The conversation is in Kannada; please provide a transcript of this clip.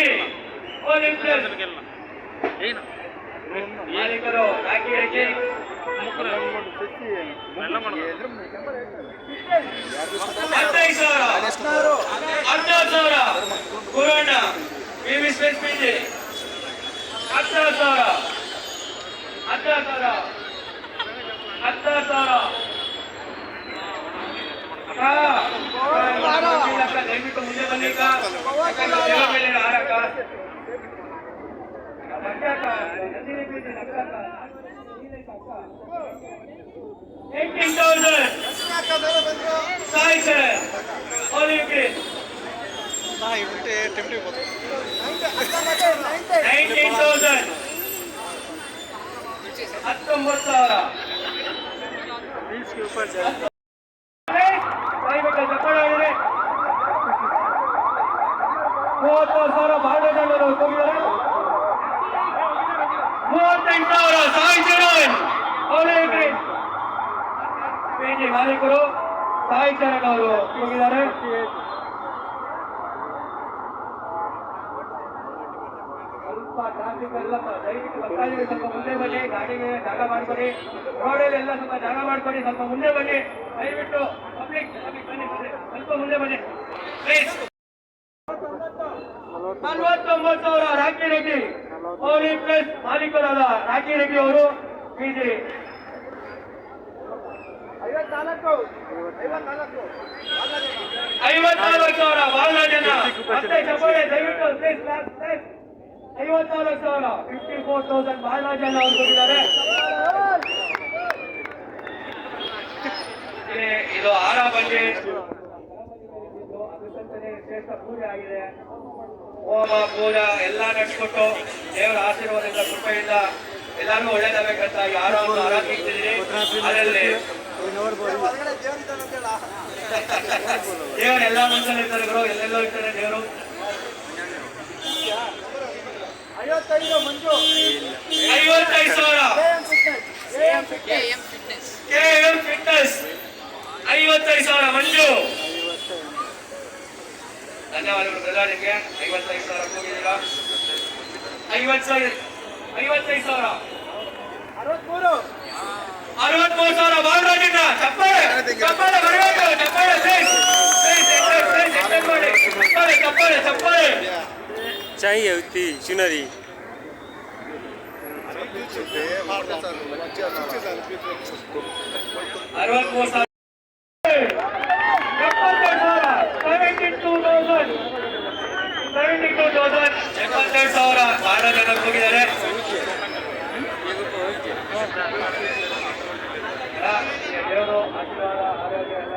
ರಾಕಿ ಮಾಲೀಕರು ರಾಕಿ ಹಾಕಿ 15,000 ಗುರಣ್ಣ PG 16,000 ದಯವಿಟ್ಟು ಮುಂದೆ ಬನ್ನಿ ಆರಕ್ಕ 18,000 Sai sir all U K 19,000 19,000 30,000 ಬಾಳೆದಂಡರು ಹೋಗಿದ್ದಾರೆ 38,000 ಸಾಯಿ ಚರಣ್ ಅವರಿಗೆ PG ಮಾಲೀಕರು ಸಾಯಿ ಚರಣ್ ಅವರು ಹೋಗಿದ್ದಾರೆ ಸ್ವಲ್ಪ ಟ್ರಾಫಿಕ್ ಎಲ್ಲ ದಯವಿಟ್ಟು ಭಕ್ತಾದಿಗಳು ಸ್ವಲ್ಪ ಮುಂದೆ ಬನ್ನಿ ಗಾಡಿಗೆ ಜಾಗ ಮಾಡ್ಕೊಡಿ ರೋಡಲ್ಲಿ ಎಲ್ಲ ಸ್ವಲ್ಪ ಜಾಗ ಮಾಡ್ಕೊಡಿ ಸ್ವಲ್ಪ ಮುಂದೆ ಬನ್ನಿ ದಯವಿಟ್ಟು ಪಬ್ಲಿಕ್ ಬನ್ನಿ ಸ್ವಲ್ಪ ಮುಂದೆ ಬನ್ನಿ ಪ್ಲೀಸ್ 49,000 ರಾಕಿ ರೆಡ್ಡಿ ಓಲಿ ಪ್ಲಸ್ ಮಾಲೀಕರಾದ ರಾಕಿ ರೆಡ್ಡಿ ಅವರು PG 54,000 ಬಾಲರಾಜನ ಮತ್ತೆ ಚಪ್ಪಾಳೆ ದಯವಿಟ್ಟು ಪ್ಲೀಸ್ 54,000 54,000 ಬಾಲರಾಜನ ಅವರು ಕೊಟ್ಟಿದ್ದಾರೆ ಇದು ಆರ ಬಂಡಿ ಶ್ರೇಷ್ಠ ಪೂಜೆ ಆಗಿದೆ ಹೋಮ ಪೂಜಾ ಎಲ್ಲ ನಡೆಸ್ಕೊಟ್ಟು ದೇವರ ಆಶೀರ್ವಾದದಿಂದ ಕೃಪೆಯಿಂದ ಎಲ್ಲಾರ್ಗೂ ಒಳ್ಳೇದಾಗಬೇಕಂತ ಯಾರು ಆರಾಧಿಸಿದ್ದೀರಿ ಅದರಲ್ಲಿ ದೇವರು ಎಲ್ಲ ಮನಸ್ಸಲ್ಲಿ ಇರ್ತಾರೆ ಗುರು ಎಲ್ಲೆಲ್ಲೋ ಇರ್ತಾರೆ ದೇವರು 55,000 KM ಫಿಟ್ನೆಸ್ 55,000 ಮಂಜು ಧನ್ಯವಾದಗಳು ಬ್ರದರ್ ನಿಮಗೆ 55,000 ಹೋಗಿದ್ದೀರಾ 55,000 63,000 ಬಾಲರಾಜನ ಚಪ್ಪಾಳೆ ಬರಬೇಕು ಚಪ್ಪಾಳೆ चाहिए उतनी चुनरी 63,000 72,000 ಬಾಲರಾಜನ ಹೋಗಿದ್ದಾರೆ ದೇವರು ಆಶೀರ್ವಾದ ಆರೋಗ್ಯ ಎಲ್ಲ